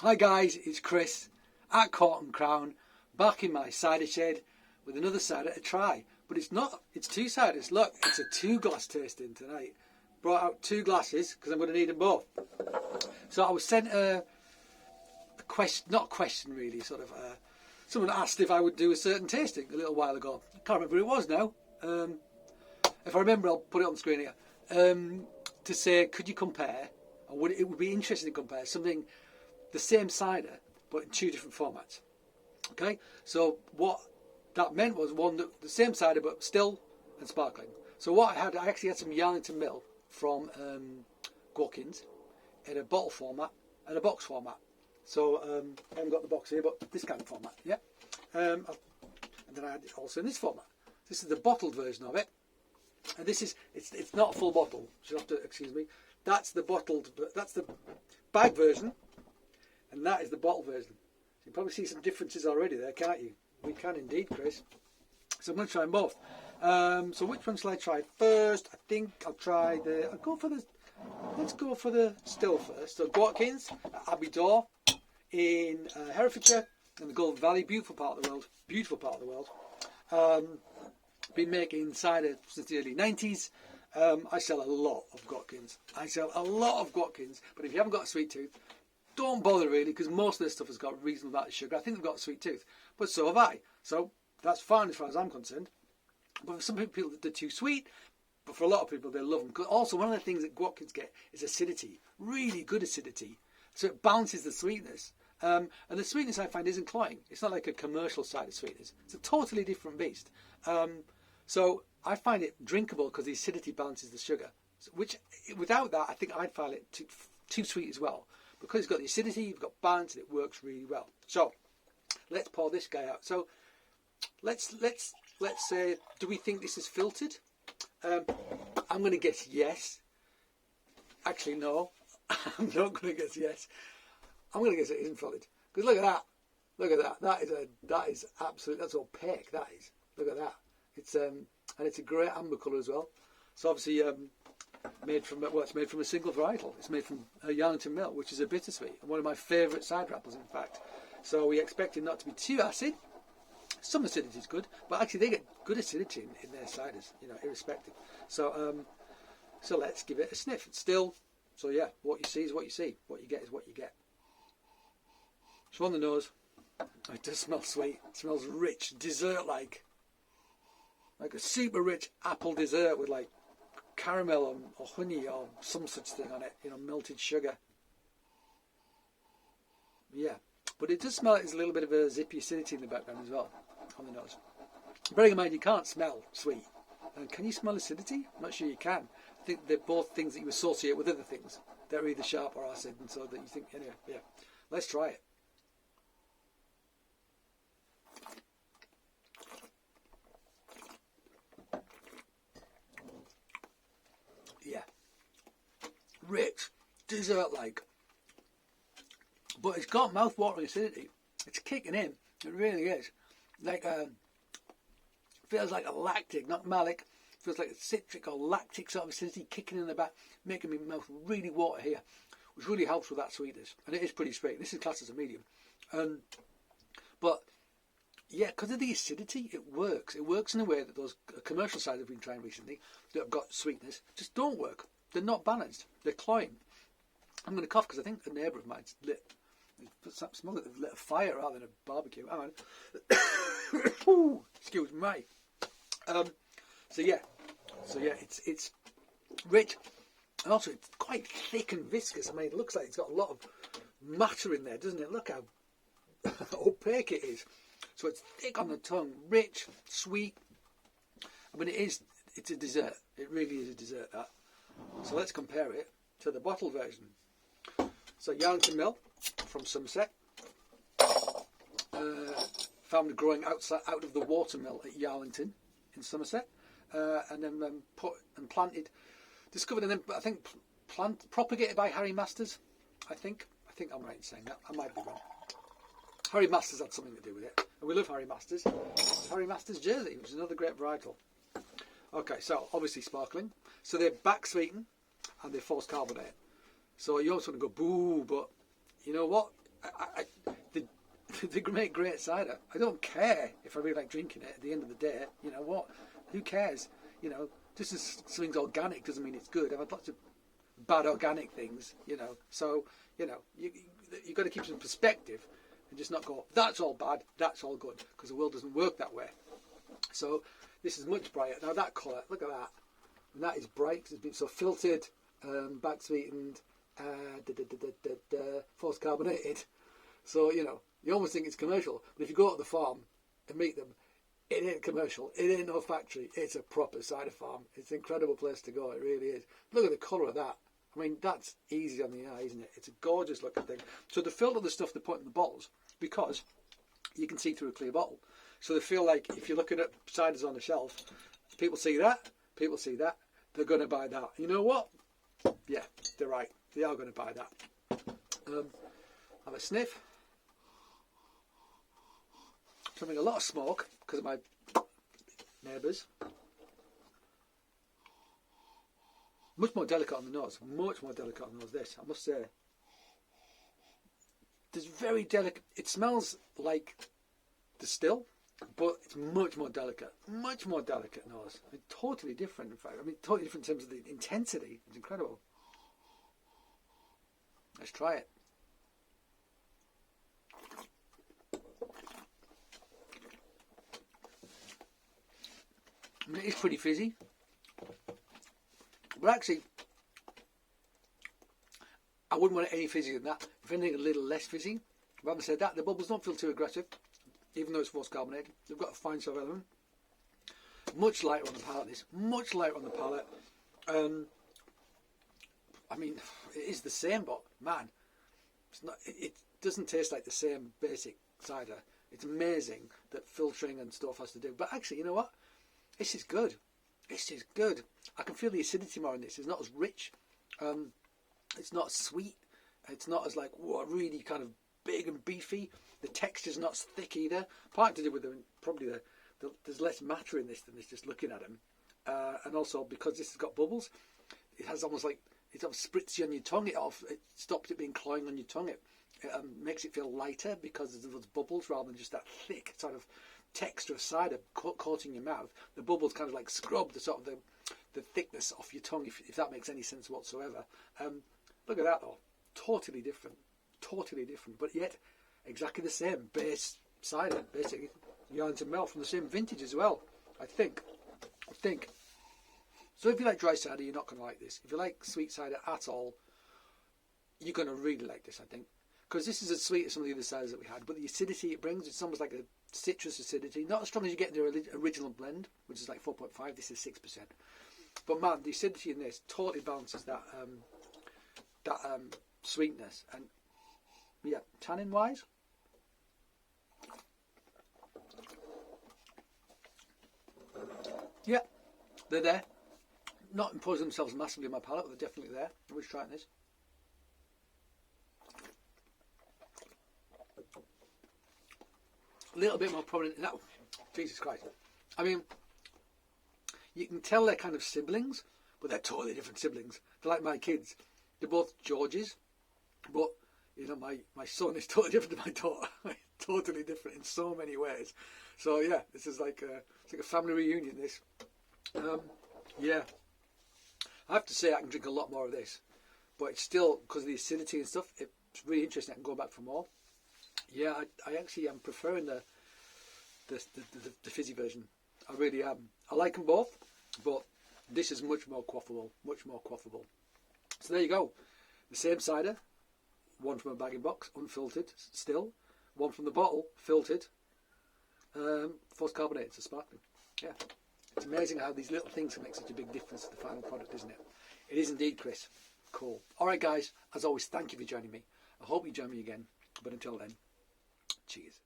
Hi guys, it's Chris at Court and Crown, back in my cider shed with another cider to try. But it's not, it's two ciders. Look, it's a 2-glass tasting tonight. Brought out 2 glasses because I'm going to need them both. So I was sent a question, not a question really, sort of, someone asked if I would do a certain tasting a little while ago. I can't remember who it was now. If I remember, I'll put it on the screen here. To say, could you compare, or it would be interesting to compare something, the same cider, but in 2 different formats. Okay, so what that meant was the same cider, but still and sparkling. So what I actually had some Yarlington Mill from Gwatkin's in a bottle format and a box format. So I haven't got the box here, but this kind of format, yeah. And then I had it also in this format. This is the bottled version of it, and this is it's not a full bottle. So you'll have to excuse me. That's the bag version, and that is the bottle version. You can probably see some differences already there, can't you? We can indeed, Chris. So I'm going to try them both. So which one shall I try first? I think I'll try let's go for the still first. So Gwatkin's at Abbey Door in Herefordshire in the Golden Valley, beautiful part of the world. Beautiful part of the world. Been making cider since the early 90s. I sell a lot of Gwatkin's. But if you haven't got a sweet tooth, don't bother really, because most of this stuff has got a reasonable amount of sugar. I think they've got a sweet tooth, but so have I. So that's fine as far as I'm concerned. But for some people, they're too sweet. But for a lot of people, they love them. Because also, one of the things that Gwatkin's get is acidity, really good acidity. So it balances the sweetness. And the sweetness I find isn't cloying. It's not like a commercial cider sweetness. It's a totally different beast. So I find it drinkable because the acidity balances the sugar. Which, without that, I think I'd find it too sweet as well. Because it's got the acidity, you've got balance, and it works really well. So let's pour this guy out. So let's say, do we think this is filtered? I'm going to guess yes. Actually, no. I'm not going to guess yes. I'm going to guess it isn't filtered. Because look at that. Look at that. That is absolute. That's opaque. That is. Look at that. It's and it's a great amber colour as well. So obviously it's made from a single varietal. It's made from Yarlington Mill, which is a bittersweet, and one of my favourite cider apples, in fact. So we expect it not to be too acid. Some acidity is good, but actually they get good acidity in their ciders, irrespective. So so let's give it a sniff. It's still, so yeah, what you see is what you see. What you get is what you get. So on the nose, it does smell sweet. It smells rich, dessert-like a super rich apple dessert with like caramel or honey or some such thing on it, melted sugar. Yeah, but it does smell like there's a little bit of a zippy acidity in the background as well on the nose. Bearing in mind, you can't smell sweet. And can you smell acidity? I'm not sure you can. I think they're both things that you associate with other things. They're either sharp or acid, and so that you think, anyway, yeah. Let's try it. Yeah. Rich, dessert-like. But it's got mouth-watering acidity. It's kicking in. It really is. Like feels like a lactic, not malic. Feels like a citric or lactic sort of acidity kicking in the back, making my mouth really water here, which really helps with that sweetness. And it is pretty sweet. This is classed as a medium. But yeah, because of the acidity, it works. It works in a way that those commercial ciders I've been trying recently that have got sweetness just don't work. They're not balanced. They're cloying. I'm going to cough because I think a neighbour of mine's lit. It smells like they've lit a fire rather than a barbecue. Hang on. Excuse me. So yeah, it's rich, and also it's quite thick and viscous. I mean, it looks like it's got a lot of matter in there, doesn't it? Look how opaque it is. So it's thick on the tongue, rich, sweet. I mean, it's a dessert. It really is a dessert, that. So let's compare it to the bottle version. So Yarlington Mill from Somerset, found growing out of the watermill at Yarlington in Somerset, and then planted, discovered, and then I think propagated by Harry Masters. I think I'm right in saying that. I might be wrong. Harry Masters had something to do with it, and we love Harry Masters. It's Harry Masters Jersey, which is another great varietal. Okay, so obviously sparkling. So they're back sweetened and they force carbonate. So you always want to go boo, but you know what? They make great cider. I don't care if I really like drinking it. At the end of the day, you know what? Who cares? You know, just as something's organic doesn't mean it's good. I've had lots of bad organic things, you know. So, you know, you've got to keep some perspective and just not go, that's all bad, that's all good, because the world doesn't work that way. So this is much brighter. Now that colour, look at that. And that is bright because it's been so filtered, back sweetened, force carbonated. So, you know, you almost think it's commercial. But if you go to the farm and meet them, it ain't commercial. It ain't no factory. It's a proper cider farm. It's an incredible place to go. It really is. Look at the colour of that. I mean, that's easy on the eye, isn't it? It's a gorgeous looking thing. So they filter the stuff they put in the bottles because you can see through a clear bottle. So they feel like if you're looking at ciders on the shelf, people see that, they're going to buy that. You know what? Yeah, they're right. They are going to buy that. Have a sniff. Something a lot of smoke because of my neighbours. Much more delicate on the nose. Much more delicate on the nose. This, I must say. There's very delicate. It smells like distill, but it's much more delicate. Much more delicate nose. I mean, totally different, in fact. I mean, totally different in terms of the intensity. It's incredible. Let's try it. I mean, it's pretty fizzy. But actually, I wouldn't want it any fizzier than that. If anything, a little less fizzy. But having said that, the bubbles don't feel too aggressive, even though it's force carbonated. They've got a fine soft element. Much lighter on the palate, this. Much lighter on the palate. I mean, it is the same, but man, it's not. It doesn't taste like the same basic cider. It's amazing that filtering and stuff has to do. But actually, you know what? This is good. This is good. I can feel the acidity more in this. It's not as rich. It's not sweet. It's not as like, whoa, really kind of big and beefy. The texture's not as thick either. Part to do with probably there's less matter in this than this just looking at them. And also because this has got bubbles, it has almost like, it sort of spritz you on your tongue. It stops it being cloying on your tongue. It makes it feel lighter because of those bubbles rather than just that thick sort of texture of cider coating your mouth. The bubbles kind of like scrub the sort of the thickness off your tongue, if that makes any sense whatsoever. Look at that though, totally different, but yet exactly the same base cider, basically. Yarlington Malt from the same vintage as well, I think. So if you like dry cider, you're not going to like this. If you like sweet cider at all, you're going to really like this, I think. Because this is as sweet as some of the other ciders that we had, but the acidity it brings, it's almost like a citrus acidity. Not as strong as you get in the original blend, which is like 4.5. This is 6%. But man, the acidity in this totally balances that sweetness. And yeah, tannin wise, yeah, they're there. Not imposing themselves massively on my palate, but they're definitely there. We're trying this. A little bit more prominent in that. Jesus Christ. I mean, you can tell they're kind of siblings, but they're totally different siblings. They're like my kids. They're both Georges, but you know, my son is totally different to my daughter. Totally different in so many ways. So yeah, this is like it's like a family reunion. This, yeah. I have to say I can drink a lot more of this, but it's still because of the acidity and stuff. It's really interesting. I can go back for more. Yeah, I actually am preferring the fizzy version. I really am. I like them both, but this is much more quaffable. So there you go. The same cider, one from a bagging box, unfiltered, still. One from the bottle, filtered, force carbonated, so sparkling. Yeah. It's amazing how these little things can make such a big difference to the final product, isn't it? It is indeed, Chris. Cool. All right, guys. As always, thank you for joining me. I hope you join me again. But until then, cheers.